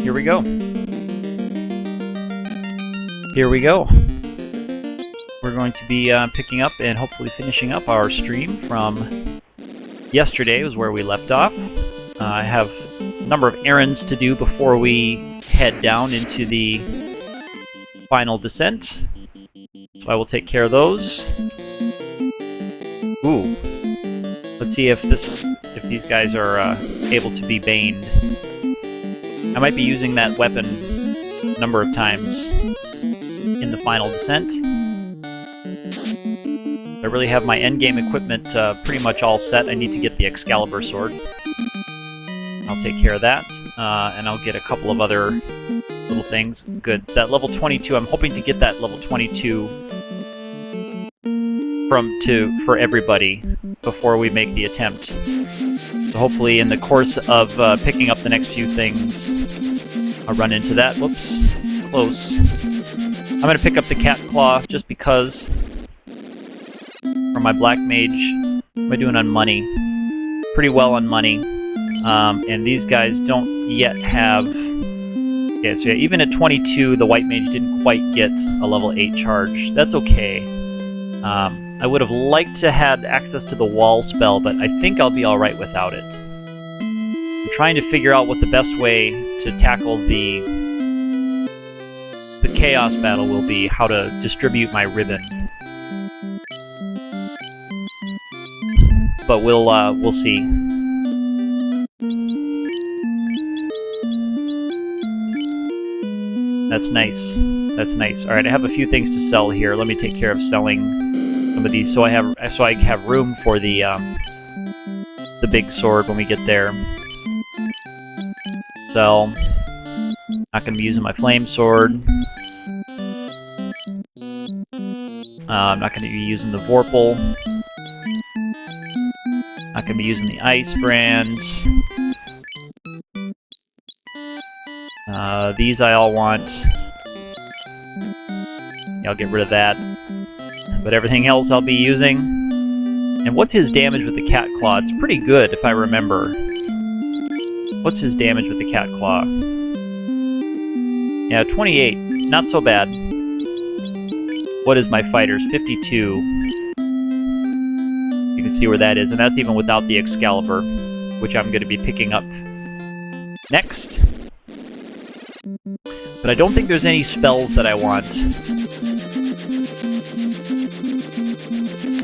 here we go. Here we go. We're going to be picking up and hopefully finishing up our stream from yesterday, was where we left off. I have a number of errands to do before we head down into the final descent, so I will take care of those. Ooh, let's see if these guys are able to be baned. I might be using that weapon a number of times in the final descent. I really have my endgame equipment pretty much all set. I need to get the Excalibur sword. I'll take care of that, and I'll get a couple of other little things. Good. That level 22, I'm hoping to get that level 22 for everybody before we make the attempt. So hopefully in the course of picking up the next few things, I'll run into that. Whoops. Close. I'm going to pick up the Cat Claw just because for my Black Mage. What am I doing on money? Pretty well on money. And these guys don't yet have... Yeah, so yeah, even at 22, the White Mage didn't quite get a level 8 charge. That's okay. I would have liked to have access to the wall spell, but I think I'll be alright without it. I'm trying to figure out what the best way to tackle the chaos battle will be, how to distribute my ribbon. But we'll see. That's nice. That's nice. All right, I have a few things to sell here. Let me take care of selling some of these, so I have room for the big sword when we get there. Sell. Not going to be using my flame sword. I'm not going to be using the Vorpal. Not going to be using the Ice Brand. These I all want. Yeah, I'll get rid of that. But everything else I'll be using. And what's his damage with the Cat Claw? It's pretty good, if I remember. What's his damage with the Cat Claw? Yeah, 28. Not so bad. What is my fighter's? 52. You can see where that is, and that's even without the Excalibur, which I'm going to be picking up next. But I don't think there's any spells that I want.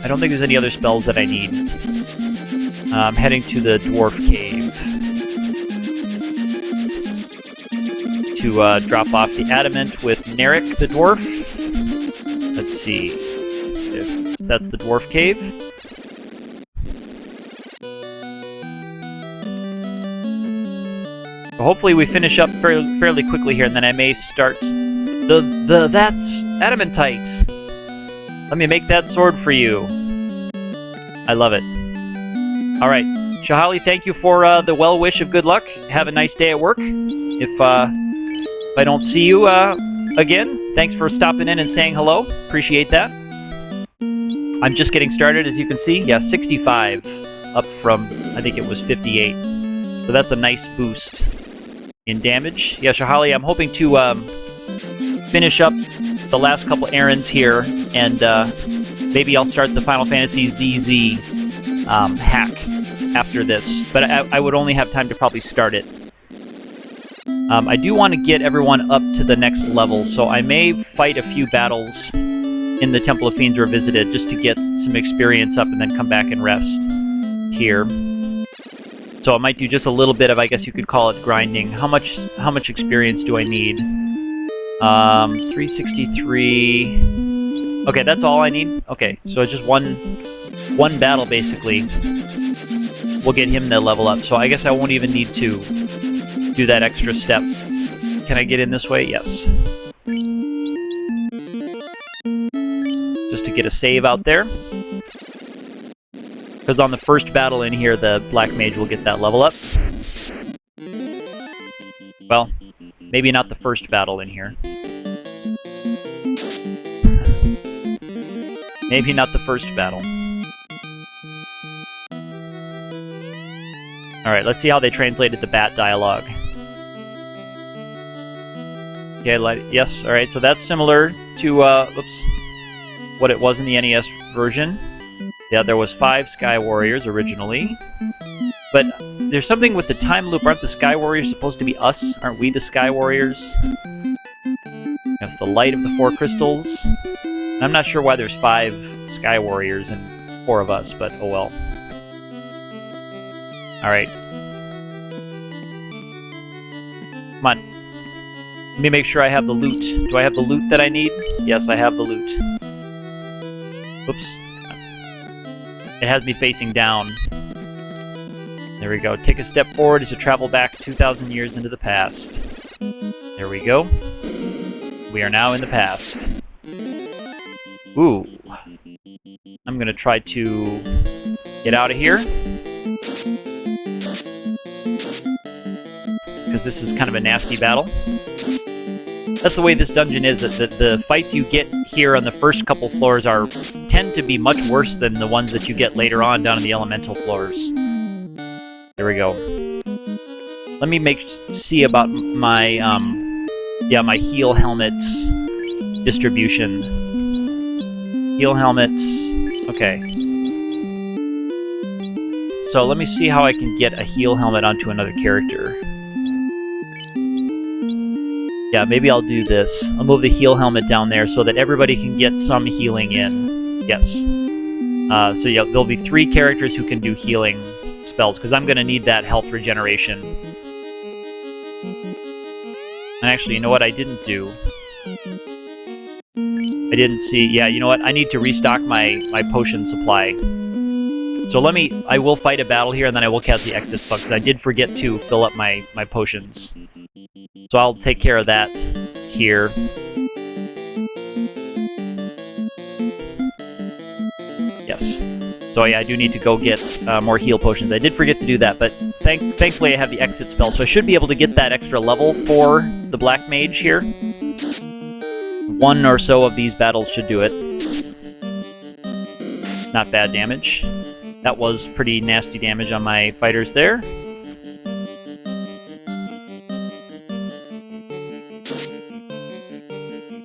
I don't think there's any other spells that I need. I'm heading to the Dwarf Cave to drop off the Adamant with Narek the Dwarf. Let's see if that's the Dwarf Cave. So hopefully we finish up fairly quickly here, and then I may start that's Adamantite. Let me make that sword for you. I love it. Alright, Shahali, thank you for the well wish of good luck. Have a nice day at work. If I don't see you again, thanks for stopping in and saying hello. Appreciate that. I'm just getting started, as you can see. Yeah, 65 up from, I think it was 58. So that's a nice boost in damage. Yeah, Shahali, I'm hoping to finish up the last couple errands here, and maybe I'll start the Final Fantasy ZZ hack after this. But I would only have time to probably start it. I do want to get everyone up to the next level, so I may fight a few battles in the Temple of Fiends Revisited just to get some experience up and then come back and rest here. So I might do just a little bit of, I guess you could call it, grinding. How much experience do I need? 363. Okay, that's all I need? Okay, so just one battle, basically, will get him to level up. So I guess I won't even need to do that extra step. Can I get in this way? Yes. Just to get a save out there. Because on the first battle in here, the Black Mage will get that level up. Well, maybe not the first battle in here. Maybe not the first battle. Alright, let's see how they translated the bat dialogue. Okay, yes, alright, so that's similar to, what it was in the NES version. Yeah, there was 5 Sky Warriors originally. But there's something with the time loop. Aren't the Sky Warriors supposed to be us? Aren't we the Sky Warriors? That's the light of the 4 crystals. I'm not sure why there's 5 Sky Warriors and 4 of us, but oh well. Alright. Come on. Let me make sure I have the loot. Do I have the loot that I need? Yes, I have the loot. Oops. It has me facing down. There we go. Take a step forward as you travel back 2,000 years into the past. There we go. We are now in the past. Ooh. I'm gonna try to get out of here. Because this is kind of a nasty battle. That's the way this dungeon is, that the fights you get here on the first couple floors tend to be much worse than the ones that you get later on down in the elemental floors. There we go. Let me see about my, my heal helmets distribution. Heal helmets. Okay. So let me see how I can get a heal helmet onto another character. Yeah, maybe I'll do this. I'll move the heal helmet down there so that everybody can get some healing in. Yes. So yeah, there'll be 3 characters who can do healing spells, because I'm going to need that health regeneration. And actually, you know what I didn't do? I didn't see... Yeah, you know what? I need to restock my potion supply. So I will fight a battle here, and then I will cast the exit spell, because I did forget to fill up my potions. So I'll take care of that here. Yes. So yeah, I do need to go get more heal potions. I did forget to do that, but thankfully I have the exit spell, so I should be able to get that extra level for the Black Mage here. 1 or so of these battles should do it. Not bad damage. That was pretty nasty damage on my fighters there.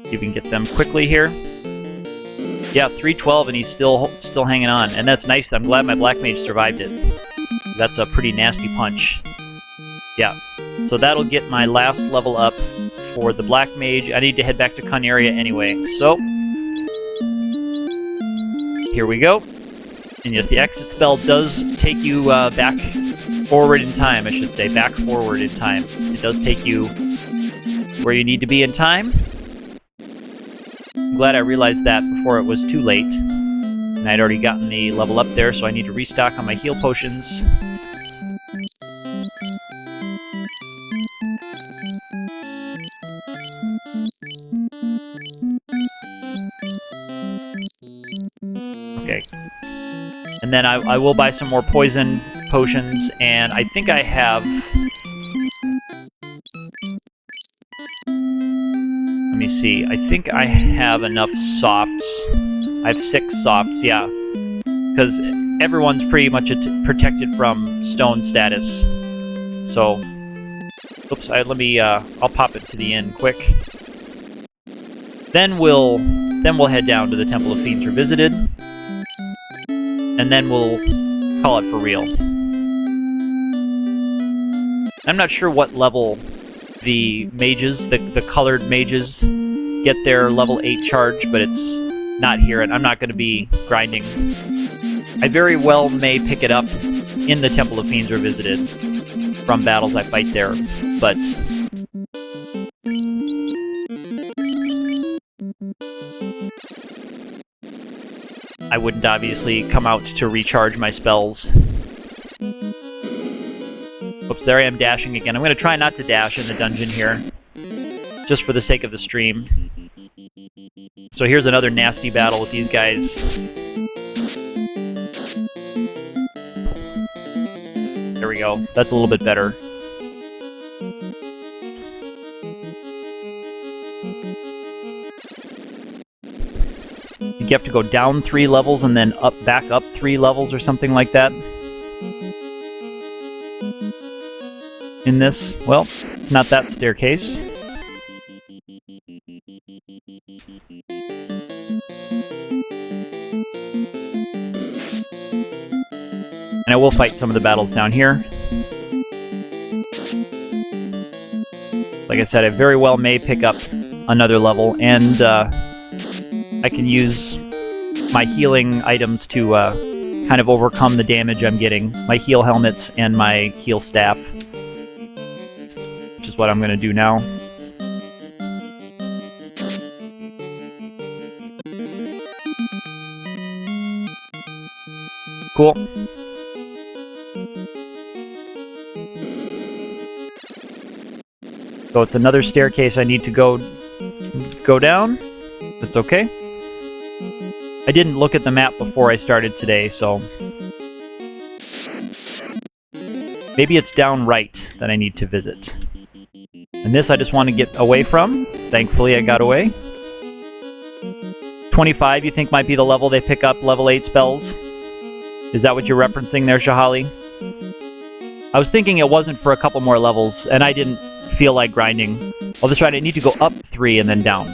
See if we can get them quickly here. Yeah, 312 and he's still hanging on. And that's nice. I'm glad my Black Mage survived it. That's a pretty nasty punch. Yeah. So that'll get my last level up for the Black Mage. I need to head back to Cunaria anyway. So, here we go. And yes, the exit spell does take you back forward in time, I should say. Back forward in time. It does take you where you need to be in time. I'm glad I realized that before it was too late. And I'd already gotten the level up there, so I need to restock on my heal potions. Okay. And then I will buy some more poison potions, and I think I have... Let me see. I think I have enough softs. I have 6 softs, yeah. Because everyone's pretty much protected from stone status. So, oops, I'll pop it to the end quick. Then we'll head down to the Temple of Fiends Revisited. And then we'll call it for real. I'm not sure what level the mages, the colored mages, get their level 8 charge, but it's not here, and I'm not going to be grinding. I very well may pick it up in the Temple of Fiends Revisited from battles I fight there, but I wouldn't obviously come out to recharge my spells. Oops, there I am dashing again. I'm going to try not to dash in the dungeon here, just for the sake of the stream. So here's another nasty battle with these guys. There we go. That's a little bit better. You have to go down 3 levels and then back up 3 levels or something like that. In this, well, it's not that staircase. And I will fight some of the battles down here. Like I said, I very well may pick up another level, and I can use my healing items to kind of overcome the damage I'm getting. My heal helmets and my heal staff. Which is what I'm going to do now. Cool. So it's another staircase I need to go down. That's okay. I didn't look at the map before I started today, so maybe it's down right that I need to visit. And this I just want to get away from. Thankfully I got away. 25 you think might be the level they pick up level 8 spells? Is that what you're referencing there, Shahali? I was thinking it wasn't for a couple more levels, and I didn't feel like grinding. I'll just try to need to go up 3 and then down.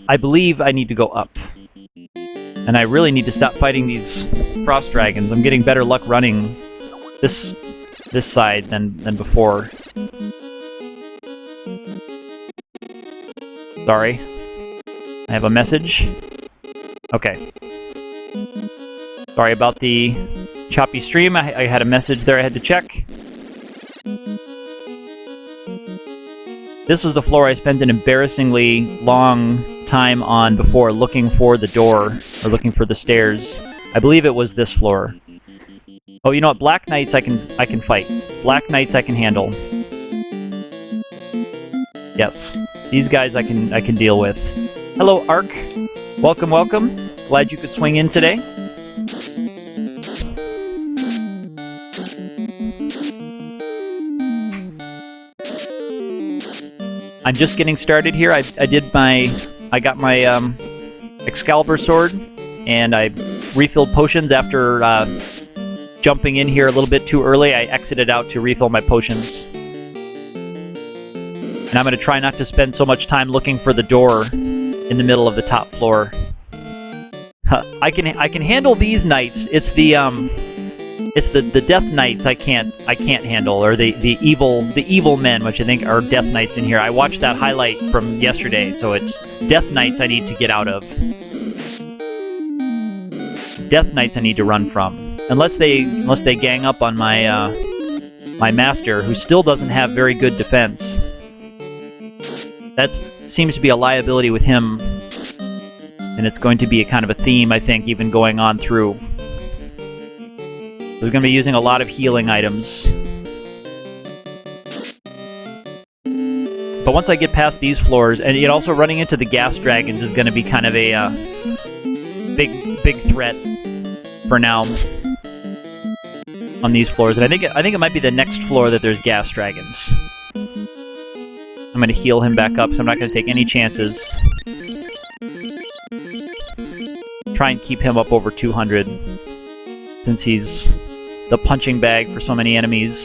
I believe I need to go up. And I really need to stop fighting these frost dragons. I'm getting better luck running this side than before. Sorry. I have a message. Okay. Sorry about the choppy stream. I had a message there I had to check. This was the floor I spent an embarrassingly long time on before looking for the door, or looking for the stairs. I believe it was this floor. Oh, you know what? Black Knights I can fight. Black Knights I can handle. Yes. These guys I can deal with. Hello, Ark. Welcome, welcome. Glad you could swing in today. I'm just getting started here. I got my Excalibur sword, and I refilled potions after jumping in here a little bit too early. I exited out to refill my potions. And I'm going to try not to spend so much time looking for the door in the middle of the top floor. I can handle these knights. It's the Death Knights I can't handle, or the evil men, which I think are Death Knights in here. I watched that highlight from yesterday, so it's Death Knights I need to get out of. Death Knights I need to run from, unless they gang up on my my master, who still doesn't have very good defense. That seems to be a liability with him, and it's going to be a kind of a theme, I think, even going on through. We're going to be using a lot of healing items. But once I get past these floors, and also running into the gas dragons is going to be kind of a big threat for now on these floors. And I think it might be the next floor that there's gas dragons. I'm going to heal him back up, so I'm not going to take any chances. Try and keep him up over 200, since he's the punching bag for so many enemies.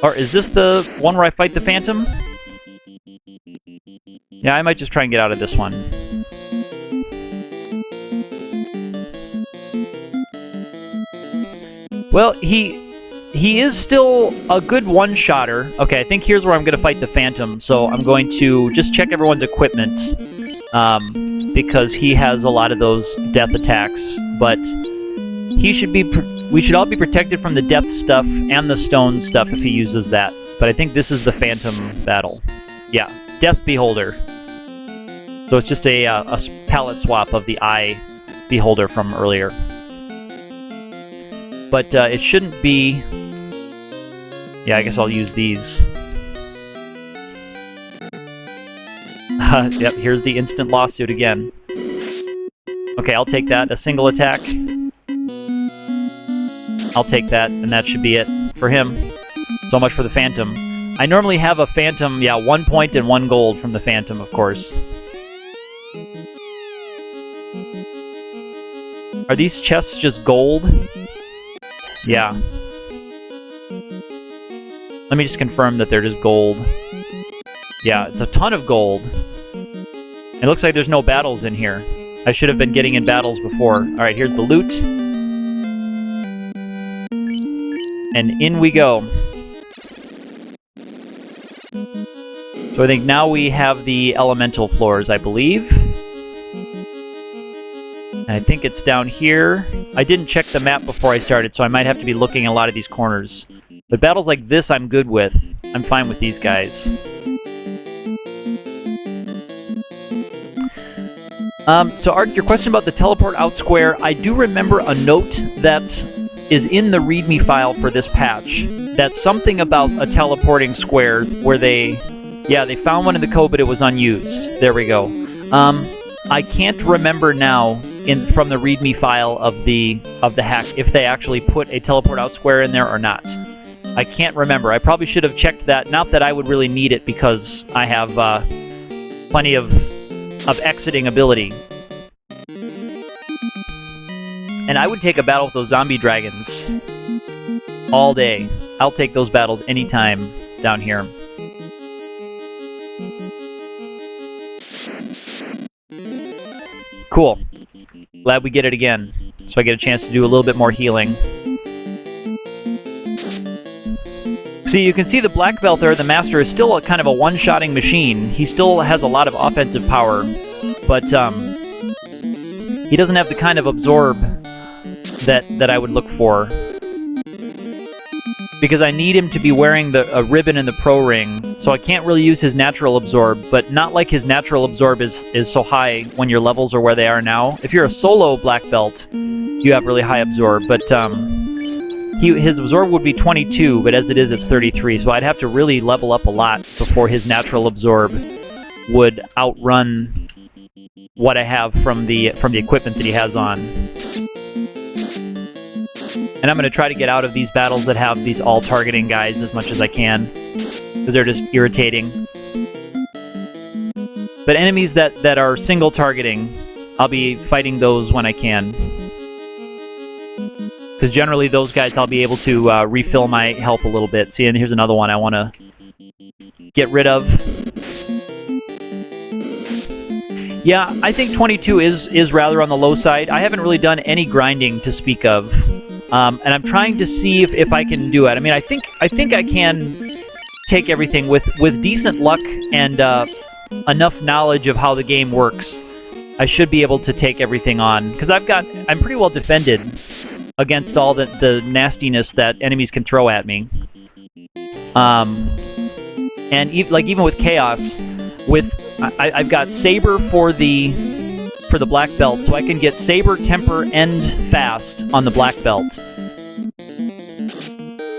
Or is this the one where I fight the Phantom? Yeah, I might just try and get out of this one. Well, he is still a good one-shotter. Okay, I think here's where I'm going to fight the Phantom, so I'm going to just check everyone's equipment, because he has a lot of those death attacks, but he should be... We should all be protected from the death stuff and the stone stuff if he uses that. But I think this is the Phantom battle. Yeah, Death Beholder. So it's just a palette swap of the Eye Beholder from earlier. But it shouldn't be... Yeah, I guess I'll use these. Yep, here's the instant lawsuit again. Okay, I'll take that. A single attack. I'll take that, and that should be it for him. So much for the Phantom. I normally have a Phantom, yeah, 1 point and 1 gold from the Phantom, of course. Are these chests just gold? Yeah. Let me just confirm that they're just gold. Yeah, it's a ton of gold. It looks like there's no battles in here. I should have been getting in battles before. Alright, here's the loot. And in we go. So I think now we have the elemental floors, I believe. And I think it's down here. I didn't check the map before I started, so I might have to be looking at a lot of these corners. But battles like this I'm good with. I'm fine with these guys. So Art, your question about the teleport out square, I do remember a note that is in the README file for this patch. That's something about a teleporting square where they found one in the code, but it was unused. There we go. I can't remember now from the README file of the hack if they actually put a teleport out square in there or not. I can't remember. I probably should have checked that. Not that I would really need it because I have plenty of exiting ability. And I would take a battle with those zombie dragons all day. I'll take those battles anytime down here. Cool. Glad we get it again. So I get a chance to do a little bit more healing. So you can see the black belt there, the master, is still a kind of a one-shotting machine. He still has a lot of offensive power, but he doesn't have the kind of absorb that I would look for. Because I need him to be wearing a ribbon in the pro ring, so I can't really use his natural absorb, but not like his natural absorb is so high when your levels are where they are now. If you're a solo black belt, you have really high absorb, but his absorb would be 22, but as it is, it's 33, so I'd have to really level up a lot before his natural absorb would outrun what I have from the equipment that he has on. And I'm going to try to get out of these battles that have these all-targeting guys as much as I can, because they're just irritating. But enemies that are single-targeting, I'll be fighting those when I can. Because generally those guys I'll be able to refill my health a little bit. See, and here's another one I want to get rid of. Yeah, I think 22 is rather on the low side. I haven't really done any grinding to speak of. And I'm trying to see if I can do it. I mean, I think I can take everything with decent luck and enough knowledge of how the game works. I should be able to take everything on, because I'm pretty well defended against all the nastiness that enemies can throw at me. And even with Chaos, I've got Saber for the black belt, so I can get Saber, Temper, and Fast on the black belt.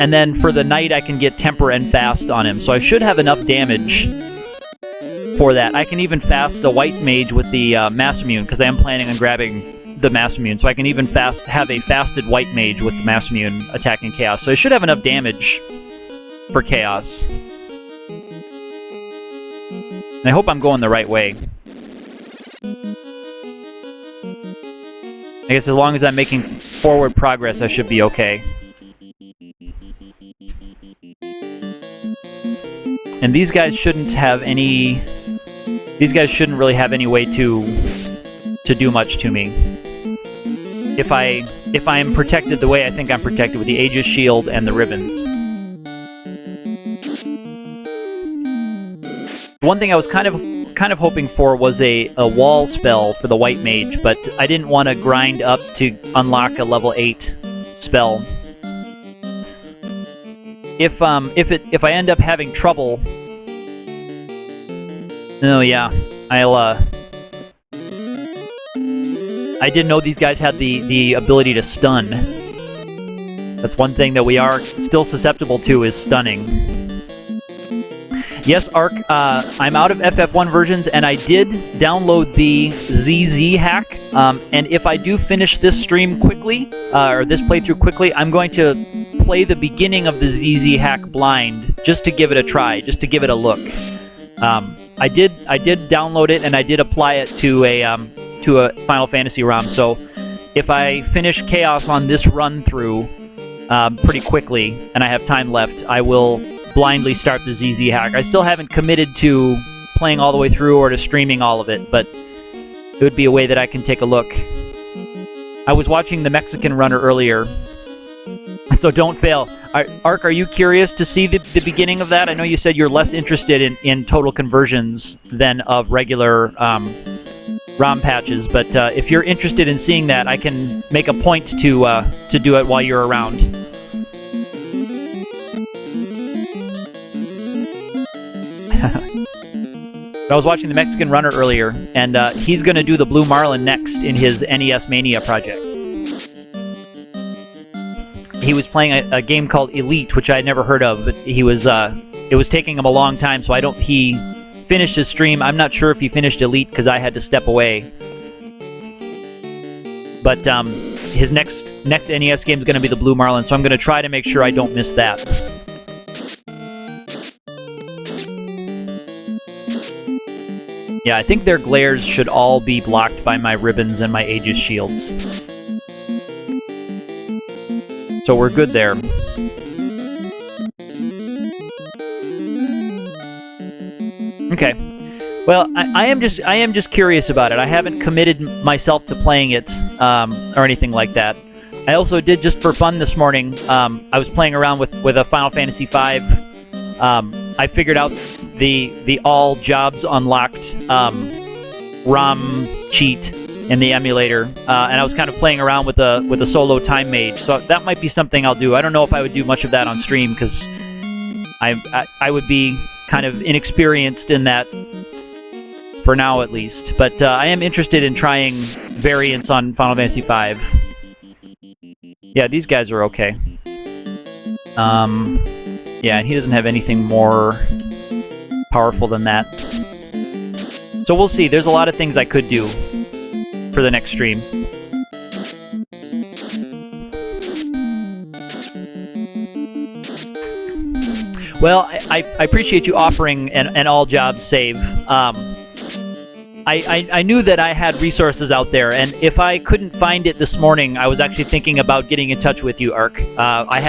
And then for the Knight, I can get Temper and Fast on him, so I should have enough damage for that. I can even fast the White Mage with the Mass Immune, because I am planning on grabbing the Mass Immune, so I can even have a fasted White Mage with the Mass Immune attacking Chaos. So I should have enough damage for Chaos. And I hope I'm going the right way. I guess as long as I'm making forward progress, I should be okay. And these guys shouldn't have any... These guys shouldn't really have any way to do much to me. If I am protected the way I think I'm protected with the Aegis Shield and the ribbons. One thing I was kind of hoping for was a wall spell for the White Mage, but I didn't want to grind up to unlock a level 8 spell. If I end up having trouble, oh yeah, I didn't know these guys had the ability to stun. That's one thing that we are still susceptible to, is stunning. Yes, Ark, I'm out of FF1 versions, and I did download the ZZ hack, and if I do finish this stream quickly, or this playthrough quickly, I'm going to play the beginning of the ZZ hack blind, just to give it a try, just to give it a look. I did download it, and I did apply it to a Final Fantasy ROM, so if I finish Chaos on this run-through pretty quickly, and I have time left, I will blindly start the ZZ hack. I still haven't committed to playing all the way through or to streaming all of it, but it would be a way that I can take a look. I was watching the Mexican runner earlier, so don't fail. Ark, are you curious to see the beginning of that? I know you said you're less interested in total conversions than of regular ROM patches, but if you're interested in seeing that, I can make a point to do it while you're around. I was watching the Mexican Runner earlier, and he's going to do the Blue Marlin next in his NES Mania project. He was playing a game called Elite, which I had never heard of, but he was it was taking him a long time, so he finished his stream. I'm not sure if he finished Elite because I had to step away. But his next NES game is going to be the Blue Marlin, so I'm going to try to make sure I don't miss that. Yeah, I think their glares should all be blocked by my ribbons and my Aegis shields. So we're good there. Okay. Well, I am just curious about it. I haven't committed myself to playing it or anything like that. I also did, just for fun this morning, I was playing around with a Final Fantasy V. I figured out the all jobs unlocked ROM cheat in the emulator, and I was kind of playing around with a solo time mage. So that might be something I'll do. I don't know if I would do much of that on stream because I would be kind of inexperienced in that for now, at least. But I am interested in trying variants on Final Fantasy V. Yeah, these guys are okay. Yeah, and he doesn't have anything more powerful than that. So we'll see. There's a lot of things I could do for the next stream. Well, I appreciate you offering an all-job save. I knew that I had resources out there, and if I couldn't find it this morning, I was actually thinking about getting in touch with you, Ark. I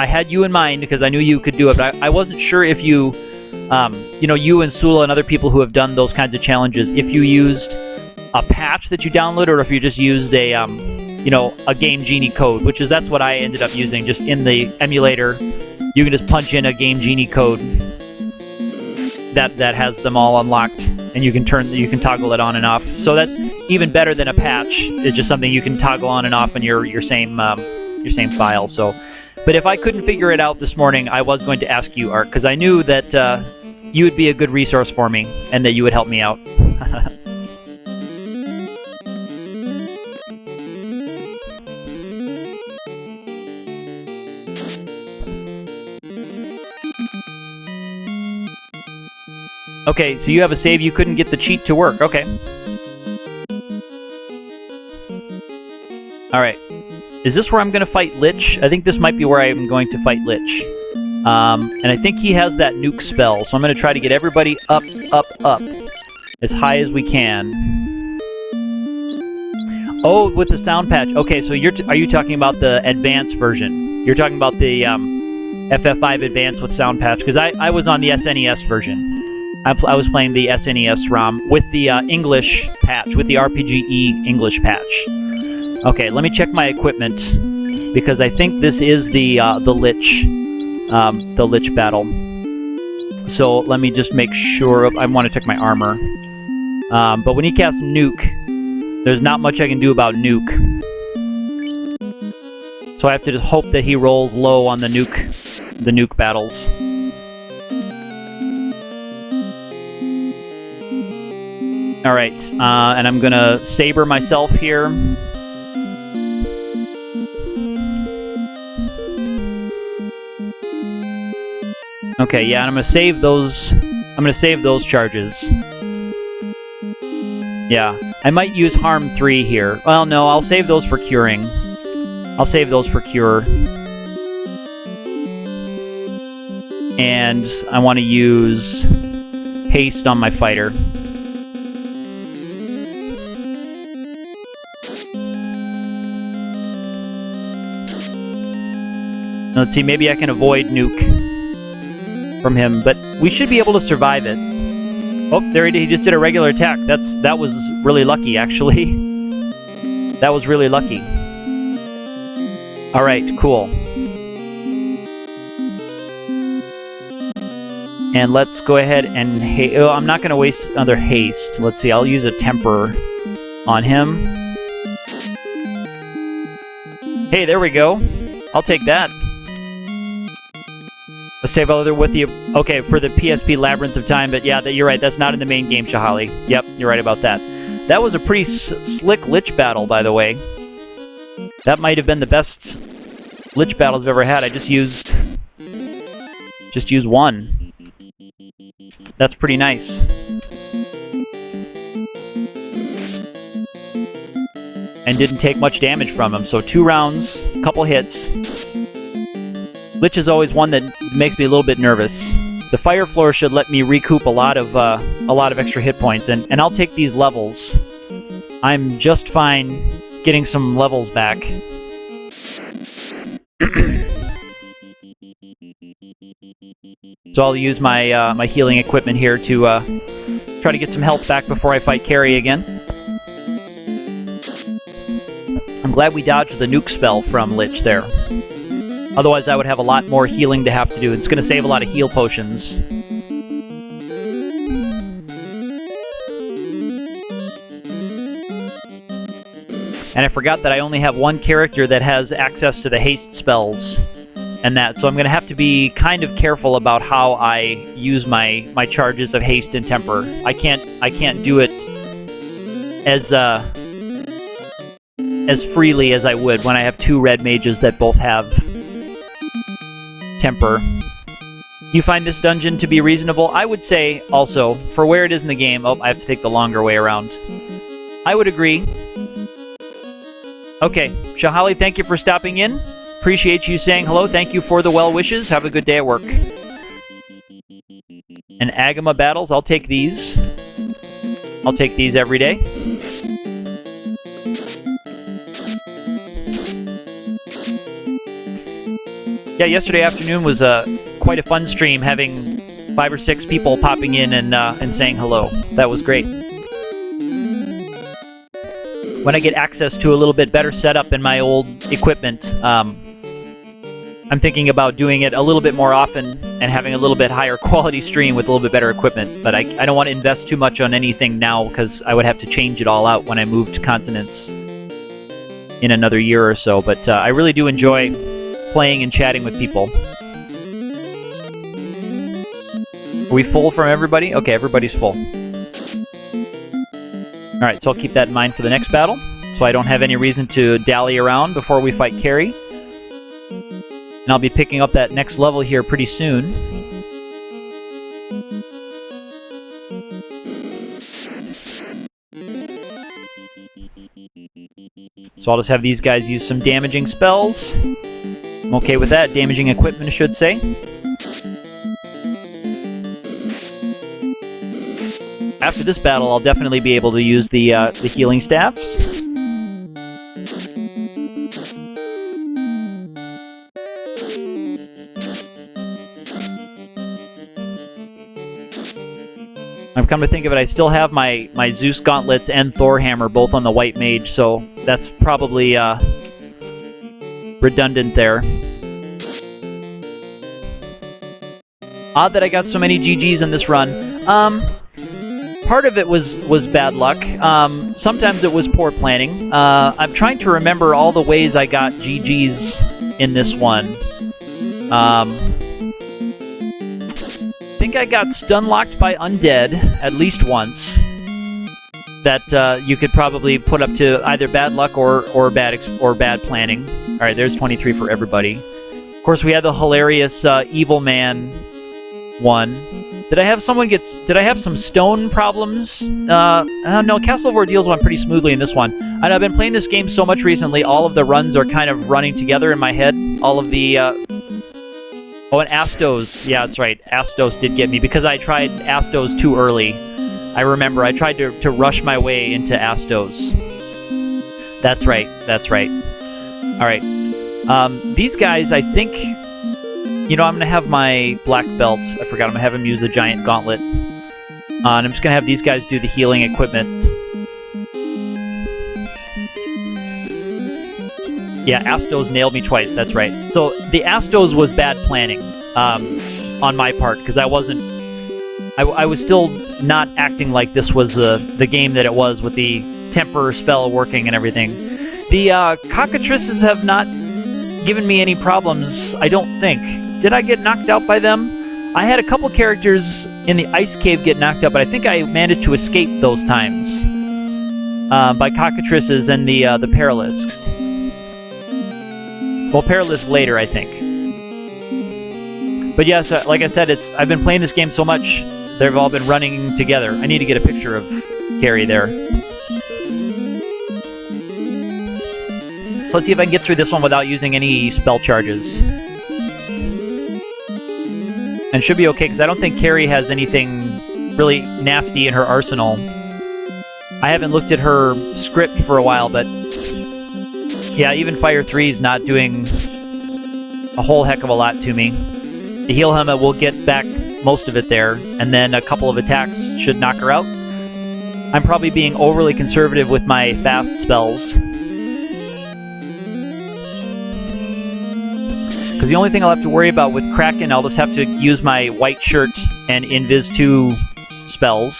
had you in mind because I knew you could do it, but I wasn't sure if you, you know, you and Sula and other people who have done those kinds of challenges, if you used a patch that you download, or if you just used a, you know, a Game Genie code, that's what I ended up using. Just in the emulator, you can just punch in a Game Genie code that has them all unlocked, and you can toggle it on and off. So that's even better than a patch. It's just something you can toggle on and off in your same file. So, but if I couldn't figure it out this morning, I was going to ask you, Ark, because I knew that you would be a good resource for me, and that you would help me out. Okay, so you have a save, you couldn't get the cheat to work. Okay. Alright. Is this where I'm going to fight Lich? I think this might be where I'm going to fight Lich. And I think he has that nuke spell, so I'm going to try to get everybody up, up, up. As high as we can. Oh, with the sound patch. Okay, so are you talking about the advanced version? You're talking about the FF5 Advanced with sound patch? Because I was on the SNES version. I was playing the SNES ROM with the English patch, with the RPGE English patch. Okay, let me check my equipment, because I think this is the Lich battle. So let me just make sure. I want to check my armor. But when he casts Nuke, there's not much I can do about Nuke. So I have to just hope that he rolls low on the Nuke battles. Alright, and I'm gonna saber myself here. Okay, yeah, and I'm gonna save those charges. Yeah, I might use Harm 3 here. Well, no, I'll save those for curing. I'll save those for cure. And I want to use haste on my fighter. Let's see, maybe I can avoid Nuke from him, but we should be able to survive it. Oh, there he just did a regular attack. That was really lucky, actually. That was really lucky. Alright, cool. And let's go ahead and... Oh, I'm not going to waste another haste. Let's see, I'll use a temper on him. Hey, there we go. I'll take that. Let's save other with the... Okay, for the PSP Labyrinth of Time, but yeah, you're right, that's not in the main game, Shahali. Yep, you're right about that. That was a pretty slick Lich battle, by the way. That might have been the best Lich battle I've ever had. I just used one. That's pretty nice. And didn't take much damage from him. So 2 rounds, couple hits. Lich is always one that makes me a little bit nervous. The Fire Floor should let me recoup a lot of extra hit points, and I'll take these levels. I'm just fine getting some levels back. So I'll use my my healing equipment here to try to get some health back before I fight Carrie again. I'm glad we dodged the nuke spell from Lich there. Otherwise I would have a lot more healing to have to do. It's going to save a lot of heal potions. And I forgot that I only have one character that has access to the haste spells and that, so I'm going to have to be kind of careful about how I use my charges of haste and temper. I can't do it as freely as I would when I have 2 red mages that both have temper. You find this dungeon to be reasonable? I would say also, for where it is in the game... Oh, I have to take the longer way around. I would agree. Okay, Shahali, thank you for stopping in. Appreciate you saying hello. Thank you for the well wishes. Have a good day at work. And Agama battles, I'll take these. I'll take these every day. Yeah, yesterday afternoon was quite a fun stream, having 5 or 6 people popping in and saying hello. That was great. When I get access to a little bit better setup in my old equipment, I'm thinking about doing it a little bit more often and having a little bit higher quality stream with a little bit better equipment. But I don't want to invest too much on anything now because I would have to change it all out when I move to continents in another year or so. But I really do enjoy playing and chatting with people. Are we full from everybody? Okay, everybody's full. Alright, so I'll keep that in mind for the next battle, so I don't have any reason to dally around before we fight Carrie. And I'll be picking up that next level here pretty soon. So I'll just have these guys use some damaging spells. I'm okay with that. Damaging equipment, I should say. After this battle, I'll definitely be able to use the healing staffs. I'm come to think of it, I still have my Zeus gauntlets and Thor hammer both on the white mage, so that's probably redundant there. Odd that I got so many GGs in this run. Part of it was bad luck. Sometimes it was poor planning. I'm trying to remember all the ways I got GGs in this one. I think I got stun-locked by undead at least once. That you could probably put up to either bad luck or bad planning. All right, there's 23 for everybody. Of course, we had the hilarious evil man one. Did I have some stone problems? No, Castle of Ordeals went pretty smoothly in this one. And I've been playing this game so much recently, all of the runs are kind of running together in my head. All of the, Oh, and Astos. Yeah, that's right. Astos did get me, because I tried Astos too early. I remember, I tried to rush my way into Astos. That's right, that's right. Alright. These guys, I think... You know, I'm going to have my black belt. I forgot, I'm going to have him use the giant gauntlet. And I'm just going to have these guys do the healing equipment. Yeah, Astos nailed me twice, that's right. So, the Astos was bad planning on my part, because I wasn't I was still not acting like this was the game that it was, with the temper spell working and everything. The cockatrices have not given me any problems, I don't think. Did I get knocked out by them? I had a couple characters in the ice cave get knocked out, but I think I managed to escape those times by cockatrices and the paralisks. Well, paralisk later, I think. But yes, like I said, I've been playing this game so much, they've all been running together. I need to get a picture of Carrie there. So let's see if I can get through this one without using any spell charges. And should be okay, because I don't think Carrie has anything really nasty in her arsenal. I haven't looked at her script for a while, but yeah, even Fire 3 is not doing a whole heck of a lot to me. The heal helmet will get back most of it there, and then a couple of attacks should knock her out. I'm probably being overly conservative with my fast spells. Because the only thing I'll have to worry about with Kraken, I'll just have to use my white shirt and Invis 2 spells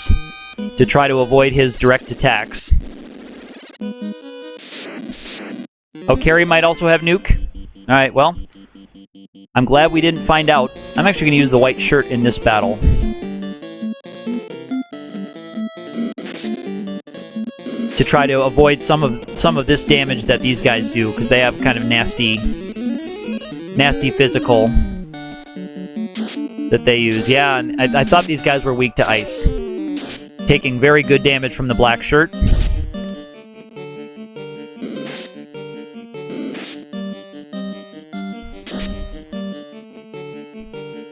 to try to avoid his direct attacks. Oh, Carrie might also have nuke? Alright, well, I'm glad we didn't find out. I'm actually going to use the white shirt in this battle. To try to avoid some of this damage that these guys do, because they have kind of nasty physical that they use. Yeah, and I thought these guys were weak to ice. Taking very good damage from the black shirt.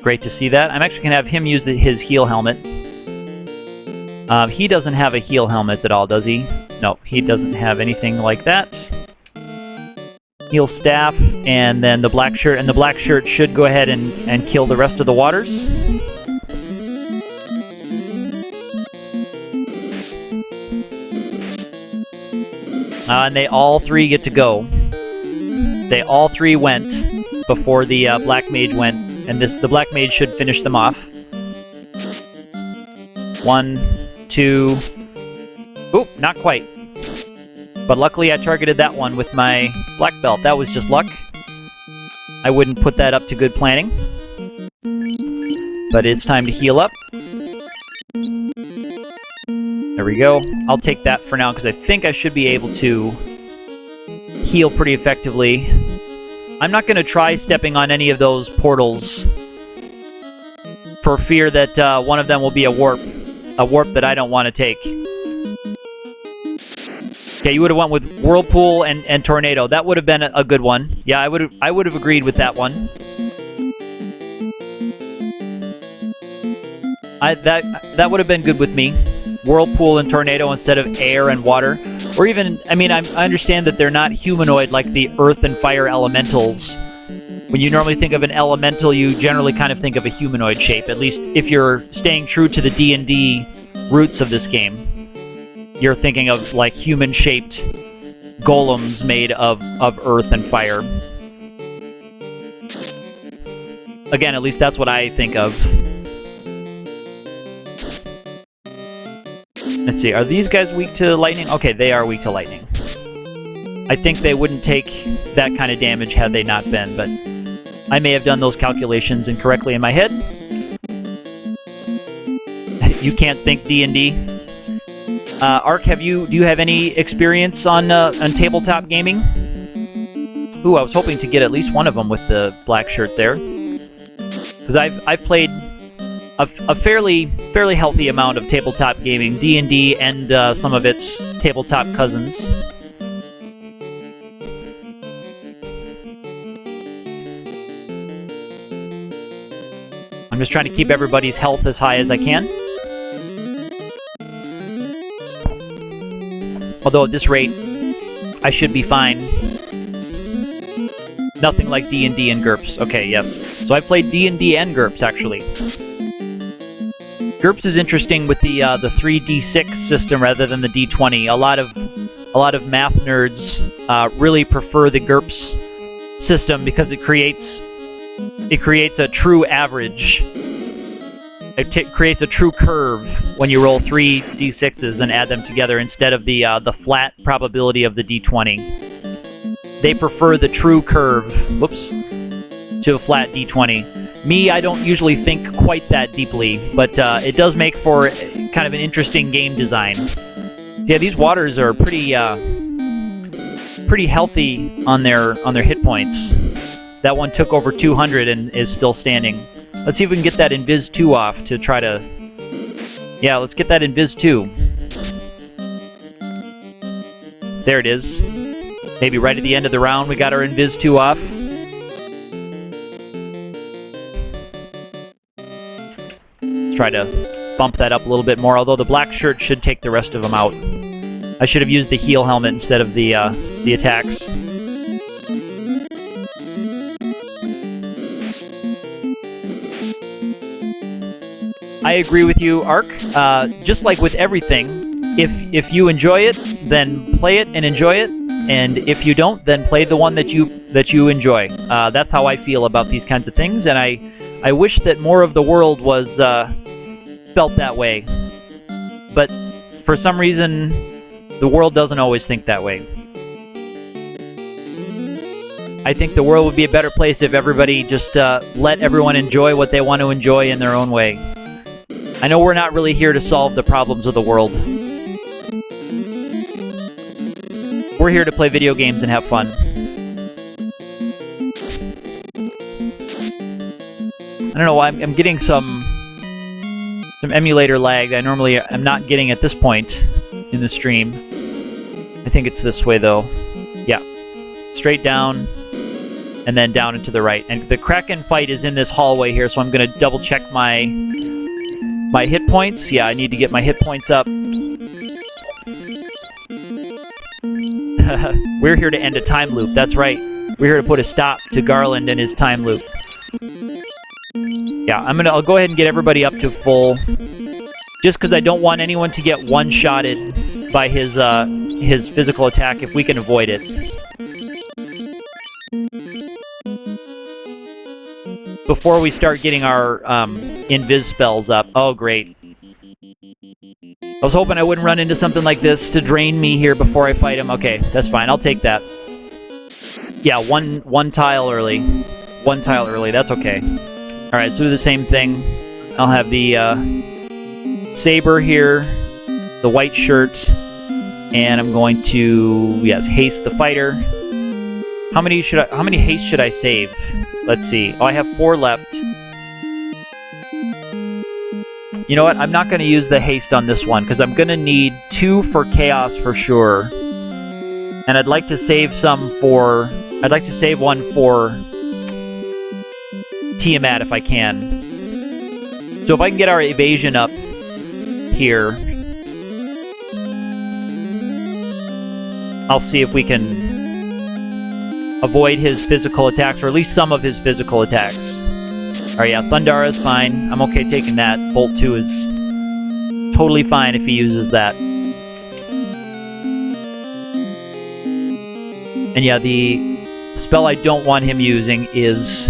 Great to see that. I'm actually going to have him use his heal helmet. He doesn't have a heal helmet at all, does he? No, he doesn't have anything like that. Heal staff, and then the black shirt, and the black shirt should go ahead and kill the rest of the waters. And they all three get to go. They all three went before the black mage went, and the black mage should finish them off. 1, 2... Oop, not quite. But luckily I targeted that one with my black belt. That was just luck. I wouldn't put that up to good planning. But it's time to heal up. There we go. I'll take that for now, because I think I should be able to heal pretty effectively. I'm not going to try stepping on any of those portals for fear that one of them will be a warp that I don't want to take. Okay, you would have went with Whirlpool and Tornado. That would have been a good one. Yeah, I would have agreed with that one. That would have been good with me. Whirlpool and Tornado instead of air and water. Or even, I mean, I understand that they're not humanoid like the earth and fire elementals. When you normally think of an elemental, you generally kind of think of a humanoid shape, at least if you're staying true to the D&D roots of this game. You're thinking of, like, human-shaped golems made of earth and fire. Again, at least that's what I think of. Let's see, are these guys weak to lightning? Okay, they are weak to lightning. I think they wouldn't take that kind of damage had they not been, but I may have done those calculations incorrectly in my head. You can't think D&D. Ark, do you have any experience on tabletop gaming? Ooh, I was hoping to get at least one of them with the black shirt there. Because I've played a fairly healthy amount of tabletop gaming, D&D and some of its tabletop cousins. I'm just trying to keep everybody's health as high as I can. Although at this rate, I should be fine. Nothing like D&D and GURPS. Okay, yes. So I've played D&D and GURPS, actually. GURPS is interesting with the 3d6 system rather than the d20. A lot of math nerds really prefer the GURPS system because it creates a true average. It creates a true curve when you roll 3 d6s and add them together instead of the flat probability of the d20. They prefer the true curve, whoops, to a flat d20. Me, I don't usually think quite that deeply, but it does make for kind of an interesting game design. Yeah, these waters are pretty healthy on their hit points. That one took over 200 and is still standing. Let's see if we can get that Invis 2 off to try to... Yeah, let's get that Invis 2. There it is. Maybe right at the end of the round we got our Invis 2 off. Let's try to bump that up a little bit more, although the black shirt should take the rest of them out. I should have used the heal helmet instead of the attacks. I agree with you, Ark. Just like with everything, if you enjoy it, then play it and enjoy it, and if you don't, then play the one that you enjoy. That's how I feel about these kinds of things, and I wish that more of the world was felt that way. But for some reason, the world doesn't always think that way. I think the world would be a better place if everybody just let everyone enjoy what they want to enjoy in their own way. I know we're not really here to solve the problems of the world. We're here to play video games and have fun. I don't know, I'm getting some emulator lag I normally am not getting at this point in the stream. I think it's this way though. Yeah. Straight down, and then down and to the right. And the Kraken fight is in this hallway here, so I'm going to double check my hit points. Yeah, I need to get my hit points up. We're here to end a time loop, that's right. We're here to put a stop to Garland and his time loop. Yeah, I'll go ahead and get everybody up to full. Just because I don't want anyone to get one-shotted by his physical attack if we can avoid it. Before we start getting our invis spells up. Oh, great. I was hoping I wouldn't run into something like this to drain me here before I fight him. Okay, that's fine. I'll take that. Yeah, one tile early. One tile early. That's okay. Alright, so do the same thing. I'll have the saber here, the white shirt, and I'm going to, yes, haste the fighter. How many haste should I save? Let's see. Oh, I have 4 left. You know what? I'm not going to use the haste on this one, because I'm going to need 2 for chaos for sure. And I'd like to save some for... I'd like to save one for Tiamat if I can. So if I can get our evasion up here, I'll see if we can avoid his physical attacks, or at least some of his physical attacks. Alright, yeah, Thundara is fine. I'm okay taking that. Bolt 2 is totally fine if he uses that. And yeah, the spell I don't want him using is...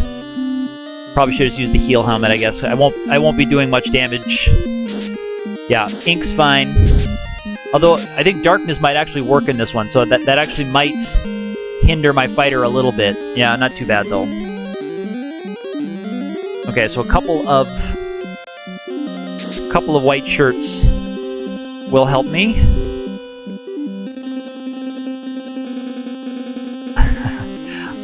Probably should just use the heal helmet, I guess. I won't be doing much damage. Yeah, Ink's fine. Although, I think Darkness might actually work in this one, so that actually might hinder my fighter a little bit. Yeah, not too bad, though. Okay, so a couple of white shirts will help me.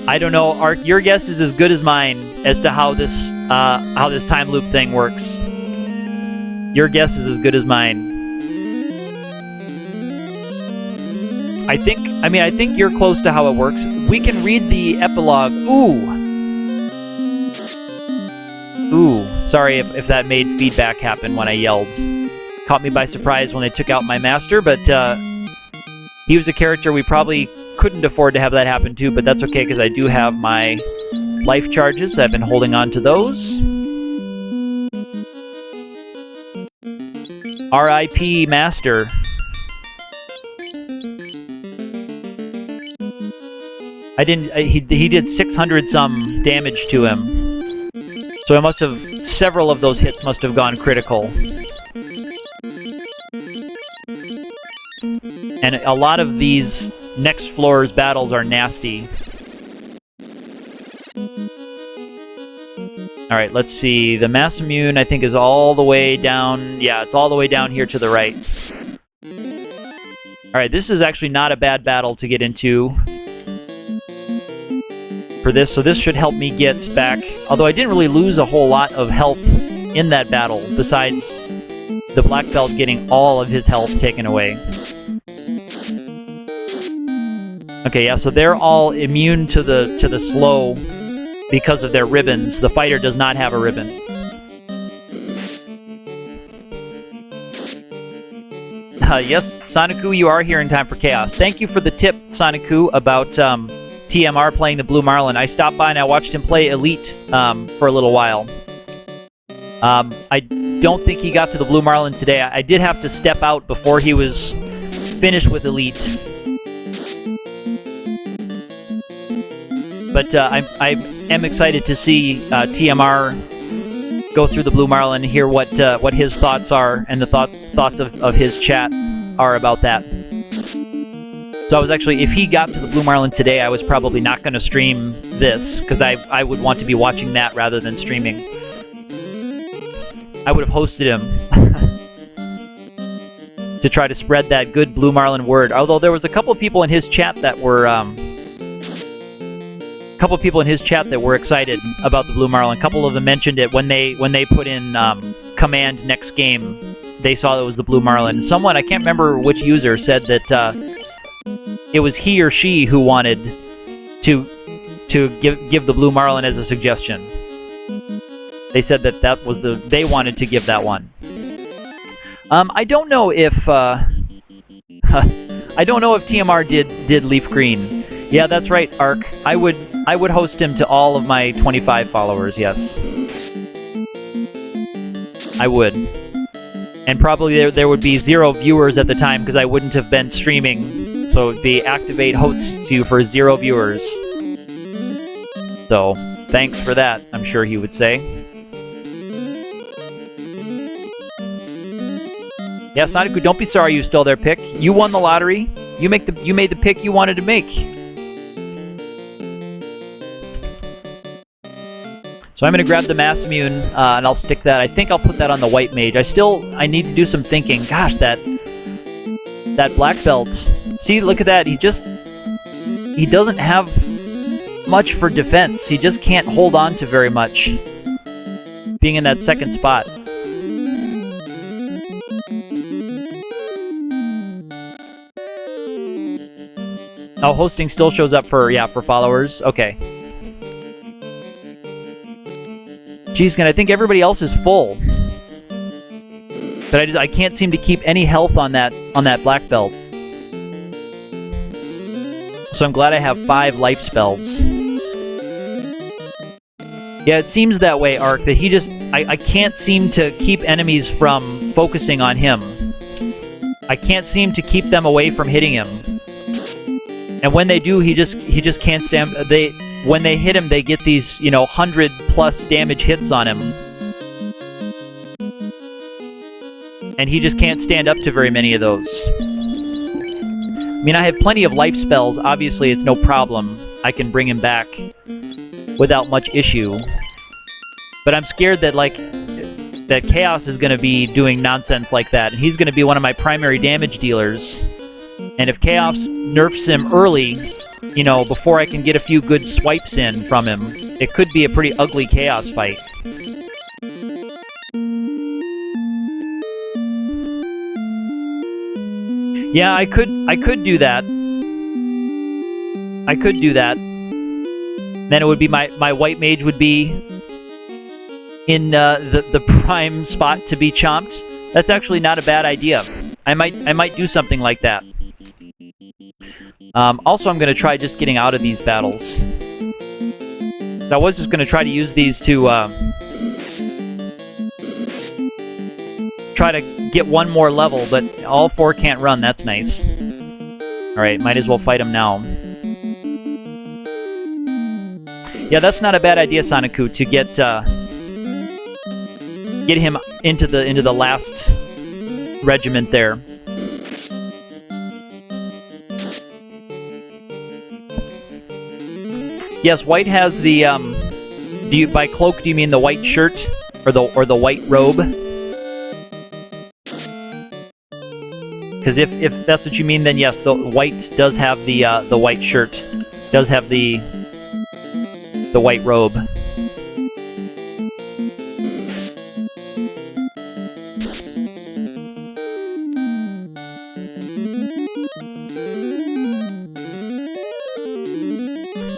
I don't know, Ark. Your guess is as good as mine as to how this time loop thing works. Your guess is as good as mine. I think you're close to how it works. We can read the epilogue. Ooh. Sorry if that made feedback happen when I yelled. Caught me by surprise when they took out my master, but he was a character we probably couldn't afford to have that happen to, but that's okay because I do have my life charges. I've been holding on to those. R.I.P. Master. He did 600 some damage to him. So I must have several of those hits must have gone critical. And a lot of these next floor's battles are nasty. Alright, let's see. The Mass Immune, I think, is all the way down... Yeah, it's all the way down here to the right. Alright, this is actually not a bad battle to get into for this, so this should help me get back. Although I didn't really lose a whole lot of health in that battle, besides the Black Belt getting all of his health taken away. Okay, yeah, so they're all immune to the slow because of their ribbons. The fighter does not have a ribbon. Yes, Soniku, you are here in time for Chaos. Thank you for the tip, Soniku, about TMR playing the Blue Marlin. I stopped by and I watched him play Elite for a little while. I don't think he got to the Blue Marlin today. I did have to step out before he was finished with Elite. But I am excited to see TMR go through the Blue Marlin and hear what his thoughts are, and the thoughts of his chat are about that. So I was actually, if he got to the Blue Marlin today, I was probably not going to stream this, because I would want to be watching that rather than streaming. I would have hosted him to try to spread that good Blue Marlin word. Although there was a couple of people in his chat that were excited about the Blue Marlin. A couple of them mentioned it when they put in command next game. They saw it was the Blue Marlin. Someone, I can't remember which user, said that it was he or she who wanted to give the Blue Marlin as a suggestion. They said that was they wanted to give that one. I don't know if TMR did Leaf Green. Yeah, that's right, Ark. I would host him to all of my 25 followers. Yes, I would. And probably there would be 0 viewers at the time because I wouldn't have been streaming. So it'd be activate hosts to for 0 viewers. So thanks for that, I'm sure he would say. Yeah, Sonic, don't be sorry you stole their pick. You won the lottery. You made the pick you wanted to make. So I'm going to grab the Mass Immune, and I'll stick that. I think I'll put that on the White Mage. I need to do some thinking. Gosh, that Black Belt. See, look at that. He doesn't have much for defense. He just can't hold on to very much, being in that second spot. Oh, hosting still shows up for followers. Okay. Geez, I think everybody else is full, but I can't seem to keep any health on that Black Belt. So I'm glad I have 5 life spells. Yeah, it seems that way, Ark. That he just I can't seem to keep enemies from focusing on him. I can't seem to keep them away from hitting him. And when they do, he just can't stand. When they hit him, they get these 100+ damage hits on him, and he just can't stand up to very many of those. I mean, I have plenty of life spells. Obviously, it's no problem. I can bring him back without much issue. But I'm scared that that Chaos is going to be doing nonsense like that, and he's going to be one of my primary damage dealers. And if Chaos nerfs him early, before I can get a few good swipes in from him, it could be a pretty ugly Chaos fight. Yeah, I could do that. I could do that. Then it would be my White Mage would be in the prime spot to be chomped. That's actually not a bad idea. I might do something like that. Also, I'm going to try just getting out of these battles. So I was just going to try to use these to try to get one more level, but all 4 can't run. That's nice. Alright, might as well fight them now. Yeah, that's not a bad idea, Soniku, to get him into the last regiment there. Yes, white has the by cloak do you mean the white shirt or the white robe? Because if that's what you mean, then yes, the white does have the white shirt, does have the white robe.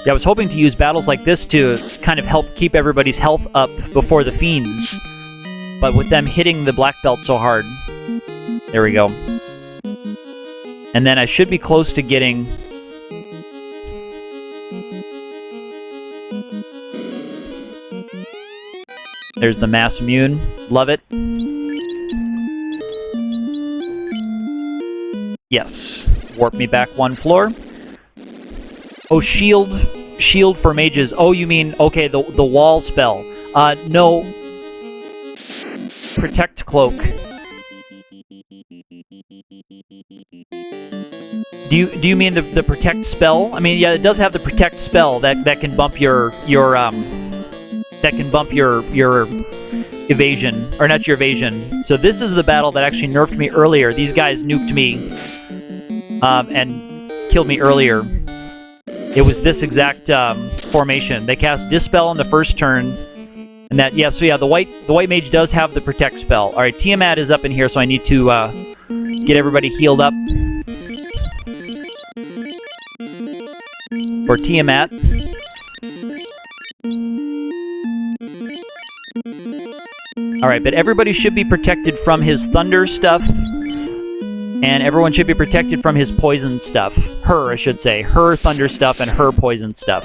Yeah, I was hoping to use battles like this to kind of help keep everybody's health up before the Fiends, but with them hitting the black belt so hard. There we go. And then I should be close to getting... There's the mass immune. Love it. Yes. Warp me back one floor. Oh, shield for mages. Oh, you mean, okay, the wall spell. No. Protect cloak. Do you mean the protect spell? I mean, yeah, it does have the protect spell that can bump your evasion, or not your evasion. So this is the battle that actually nerfed me earlier. These guys nuked me and killed me earlier. It was this exact formation. They cast Dispel on the first turn, and that, yeah. So yeah, the white mage does have the protect spell. All right, Tiamat is up in here, so I need to get everybody healed up for Tiamat. All right, but everybody should be protected from his thunder stuff, and everyone should be protected from his poison stuff. Her, I should say. Her thunder stuff and her poison stuff.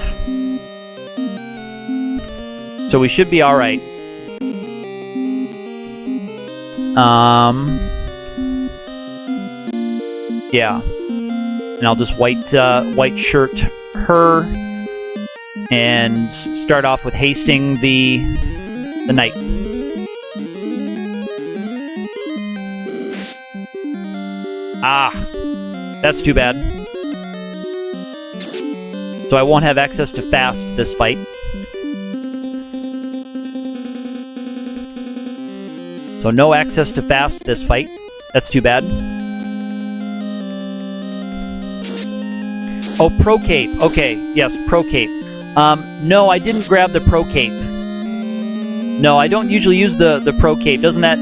So we should be alright. Yeah. And I'll just white shirt her and start off with hasting the knight. Ah, that's too bad. So I won't have access to fast this fight. So no access to fast this fight. That's too bad. Oh, Pro Cape. Okay, yes, Pro Cape. No, I didn't grab the Pro Cape. No, I don't usually use the Pro Cape. Doesn't that...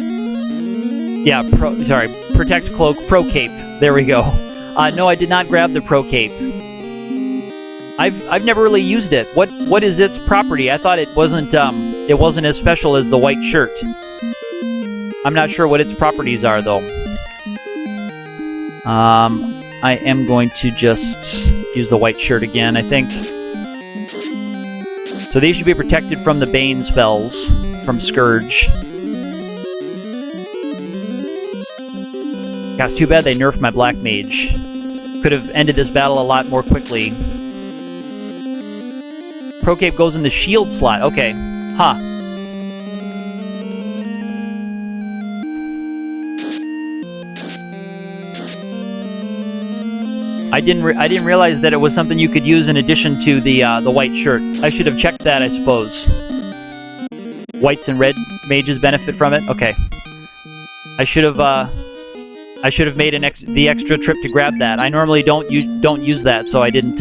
Yeah, Protect Cloak, Pro Cape. There we go. No, I did not grab the Pro Cape. I've never really used it. What is its property? I thought it wasn't as special as the white shirt. I'm not sure what its properties are though. I am going to just use the white shirt again, I think. So these should be protected from the Bane spells from Scourge. Gosh, too bad they nerfed my Black Mage. Could have ended this battle a lot more quickly. Pro Cape goes in the shield slot. Okay. Huh. I didn't realize that it was something you could use in addition to the white shirt. I should have checked that, I suppose. Whites and red mages benefit from it. Okay. I should have made the extra trip to grab that. I normally don't use that, so I didn't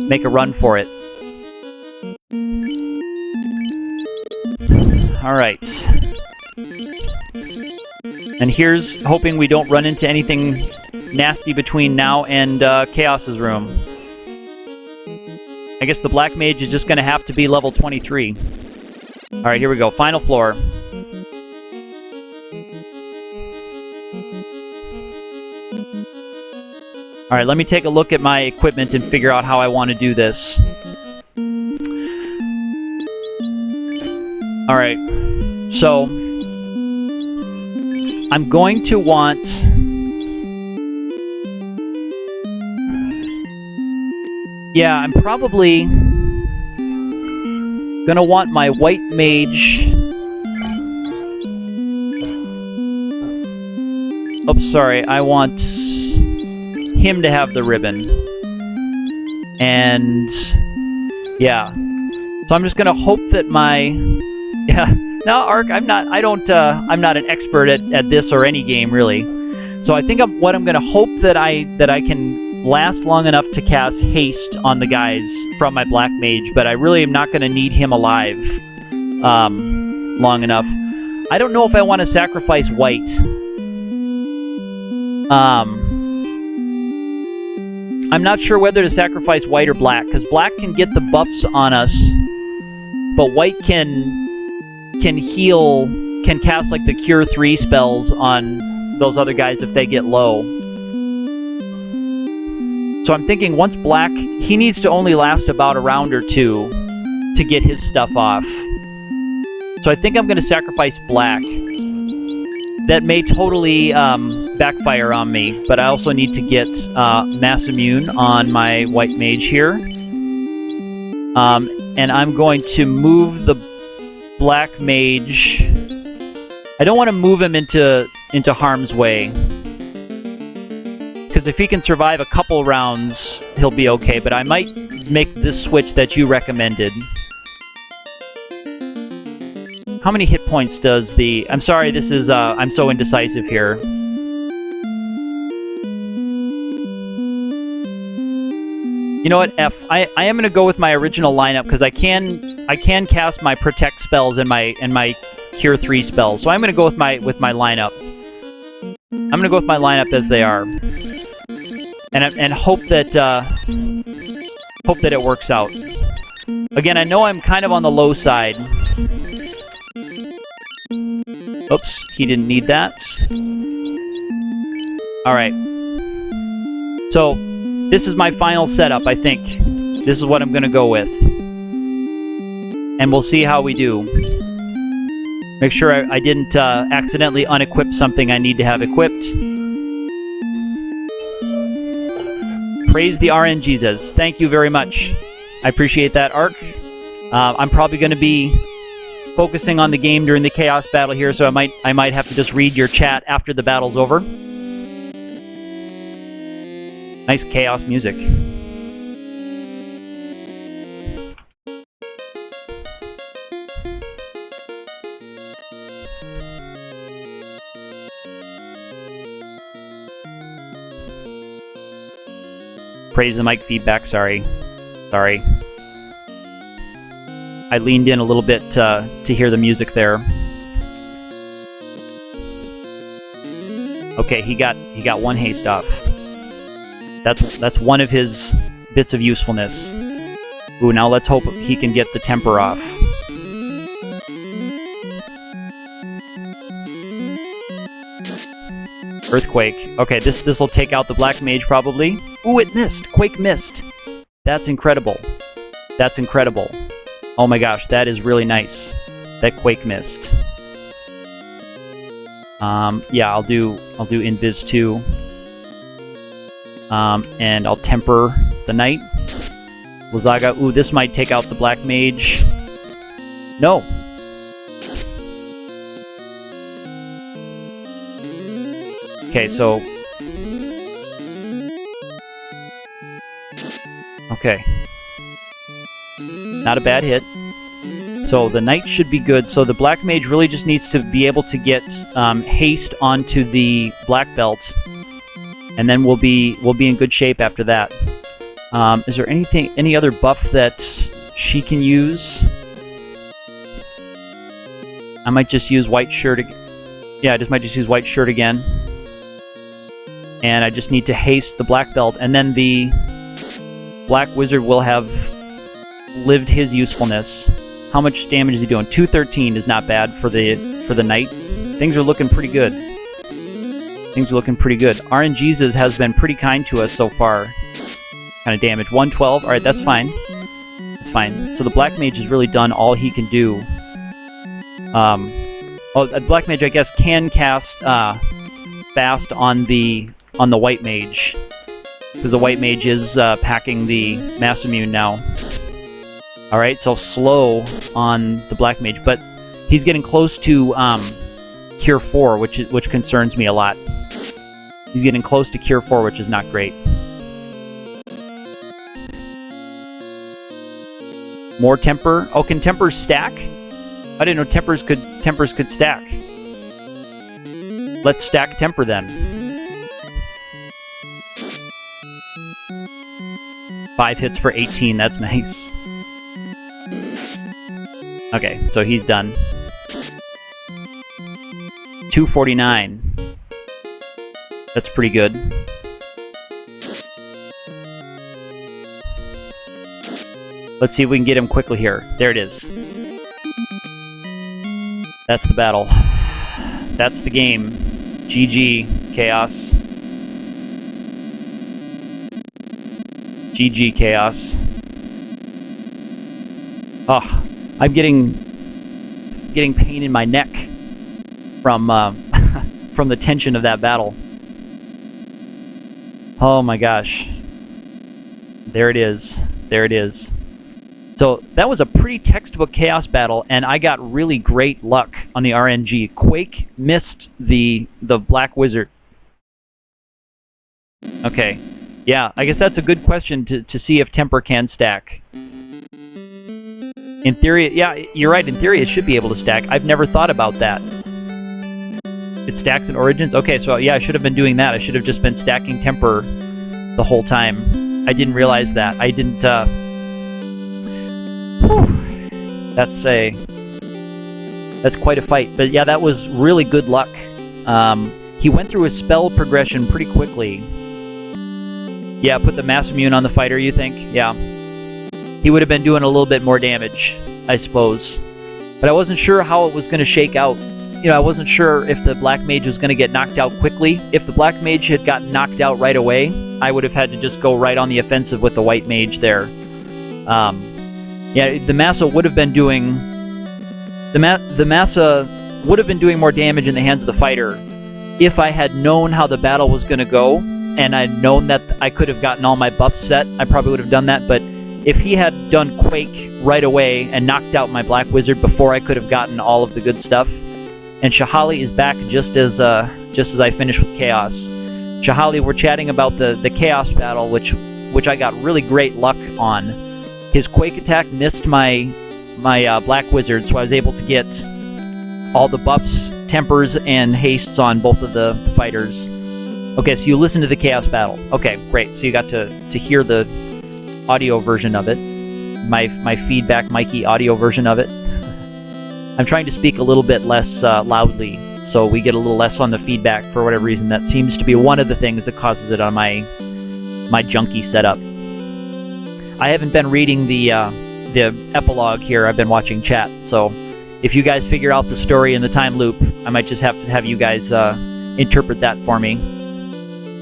make a run for it. All right. And here's hoping we don't run into anything nasty between now and Chaos's room. I guess the Black Mage is just going to have to be level 23. All right, here we go. Final floor. All right, let me take a look at my equipment and figure out how I want to do this. All right, so I'm going to want... Yeah, I'm probably gonna want my white mage Oops, sorry. I want him to have the ribbon. And yeah. So I'm just gonna hope that my no, Ark, I'm not an expert at this or any game really. So I think what I'm gonna hope that I can last long enough to cast haste on the guys from my black mage, but I really am not gonna need him alive long enough. I don't know if I want to sacrifice white. I'm not sure whether to sacrifice white or black, because black can get the buffs on us, but white can heal, can cast like the Cure 3 spells on those other guys if they get low. So I'm thinking once black, he needs to only last about a round or two to get his stuff off. So I think I'm going to sacrifice black. That may totally backfire on me, but I also need to get mass immune on my white mage here. And I'm going to move the black mage. I don't want to move him into harm's way, because if he can survive a couple rounds, he'll be okay. But I might make this switch that you recommended. How many hit points does the... I'm sorry, this is... I'm so indecisive here. You know what, F. I am going to go with my original lineup, because I can cast my Protect spells and my Cure 3 spells. So I'm going to go with my lineup. I'm going to go with my lineup as they are. And hope that it works out. Again, I know I'm kind of on the low side. Oops, he didn't need that. Alright. So, this is my final setup, I think. This is what I'm going to go with. And we'll see how we do. Make sure I didn't accidentally unequip something I need to have equipped. Praise the RNGesus. Thank you very much. I appreciate that, Ark. I'm probably going to be focusing on the game during the chaos battle here, so I might have to just read your chat after the battle's over. Nice chaos music. Praise the mic feedback, sorry. Sorry. I leaned in a little bit to hear the music there. Okay, he got one haste off. That's one of his bits of usefulness. Ooh, now let's hope he can get the temper off. Earthquake. Okay, this will take out the black mage probably. Ooh, it missed. Quake missed. That's incredible. That's incredible. Oh my gosh, that is really nice. That Quake missed. Yeah, I'll do Invis too. And I'll temper the knight. Lazaga, ooh, this might take out the black mage. No. Okay, so... Okay. Not a bad hit. So the knight should be good. So the black mage really just needs to be able to get haste onto the black belt, and then we'll be in good shape after that. Is there any other buff that she can use? I might just use white shirt. Yeah, I just might just use white shirt again. And I just need to haste the black belt, and then the black wizard will have lived his usefulness. How much damage is he doing? 213 is not bad for the knight. Things are looking pretty good. Things are looking pretty good. RNGesus has been pretty kind to us so far. Kind of damage. 112. Alright, that's fine. That's fine. So the black mage has really done all he can do. Oh, the black mage, I guess, can cast fast on the white mage, because the white mage is packing the mass immune now. Alright, so slow on the black mage, but he's getting close to Cure 4, which concerns me a lot. He's getting close to Cure 4, which is not great. More temper. Oh, can tempers stack? I didn't know tempers could stack. Let's stack temper then. 5 hits for 18, that's nice. Okay, so he's done. 249. That's pretty good. Let's see if we can get him quickly here. There it is. That's the battle. That's the game. GG, Chaos. GG, Chaos. Oh, I'm getting pain in my neck from from the tension of that battle. Oh my gosh. There it is. There it is. So that was a pretty textbook Chaos battle, and I got really great luck on the RNG. Quake missed the Black Wizard. Okay. Yeah, I guess that's a good question to see if temper can stack. In theory, yeah, you're right. In theory, it should be able to stack. I've never thought about that. It stacks in Origins? Okay, so yeah, I should have been doing that. I should have just been stacking temper the whole time. I didn't realize that. I didn't, That's quite a fight. But yeah, that was really good luck. He went through his spell progression pretty quickly. Yeah, put the mass immune on the fighter, you think? Yeah. He would have been doing a little bit more damage, I suppose. But I wasn't sure how it was going to shake out. You know, I wasn't sure if the Black Mage was going to get knocked out quickly. If the Black Mage had gotten knocked out right away, I would have had to just go right on the offensive with the White Mage there. Yeah, the Massa would have been doing... The Massa would have been doing more damage in the hands of the fighter if I had known how the battle was going to go, and I'd known that I could have gotten all my buffs set. I probably would have done that, but if he had done Quake right away and knocked out my Black Wizard before I could have gotten all of the good stuff. And Shahali is back just as I finished with Chaos. Shahali, we're chatting about the Chaos battle, which I got really great luck on. His Quake attack missed my Black Wizard, so I was able to get all the buffs, tempers, and hastes on both of the fighters. Okay, so you listened to the Chaos battle. Okay, great. So you got to hear the audio version of it. My feedback Mikey audio version of it. I'm trying to speak a little bit less loudly, so we get a little less on the feedback for whatever reason. That seems to be one of the things that causes it on my junky setup. I haven't been reading the epilogue here. I've been watching chat, so if you guys figure out the story in the time loop, I might just have to have you guys interpret that for me.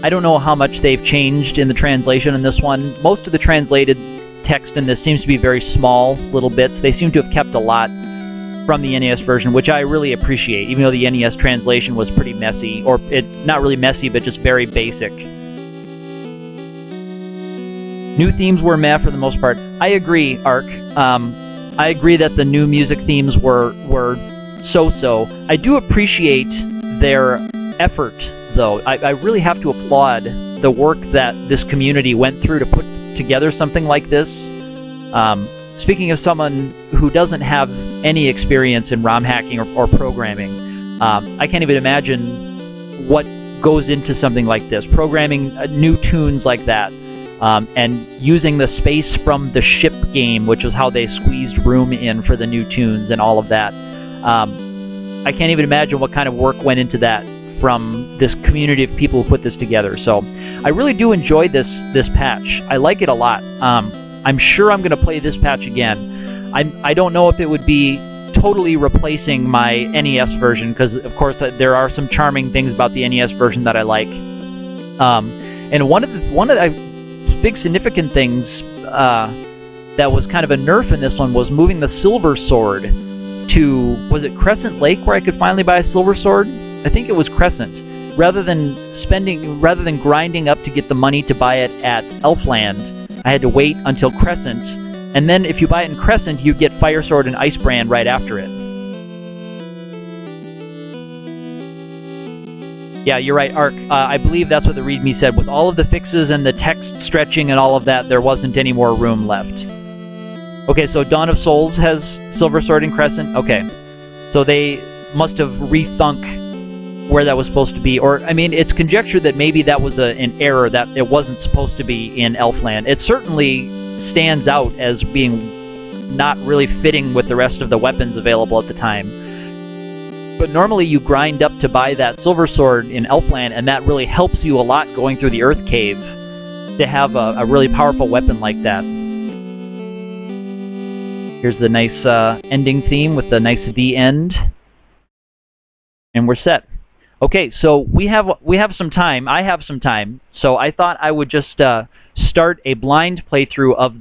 I don't know how much they've changed in the translation in this one. Most of the translated text in this seems to be very small little bits. They seem to have kept a lot from the NES version, which I really appreciate, even though the NES translation was pretty messy, or not really messy, but just very basic. New themes were meh for the most part. I agree, Ark. I agree that the new music themes were so-so. I do appreciate their effort, though. I really have to applaud the work that this community went through to put together something like this. Speaking of someone who doesn't have any experience in ROM hacking or programming, I can't even imagine what goes into something like this. Programming new tunes like that, and using the space from the ship game, which is how they squeezed room in for the new tunes and all of that. I can't even imagine what kind of work went into that from this community of people who put this together. So I really do enjoy this patch. I like it a lot. I'm sure I'm going to play this patch again. I don't know if it would be totally replacing my NES version, because of course there are some charming things about the NES version that I like. And one of the big significant things that was kind of a nerf in this one was moving the Silver Sword to, was it Crescent Lake where I could finally buy a Silver Sword? I think it was Crescent. Rather than grinding up to get the money to buy it at Elfland, I had to wait until Crescent, and then if you buy it in Crescent, you get Fire Sword and Ice Brand right after it. Yeah, you're right, Ark. I believe that's what the README said. With all of the fixes and the text stretching and all of that, there wasn't any more room left. Okay, so Dawn of Souls has Silver Sword and Crescent. Okay, so they must have rethunk where that was supposed to be. Or, I mean, it's conjecture that maybe that was an error, that it wasn't supposed to be in Elfland. It certainly stands out as being not really fitting with the rest of the weapons available at the time. But normally you grind up to buy that Silver Sword in Elfland, and that really helps you a lot going through the Earth Cave to have a really powerful weapon like that. Here's the nice ending theme with the nice The End. And we're set. Okay, so we have some time. I have some time. So I thought I would just start a blind playthrough of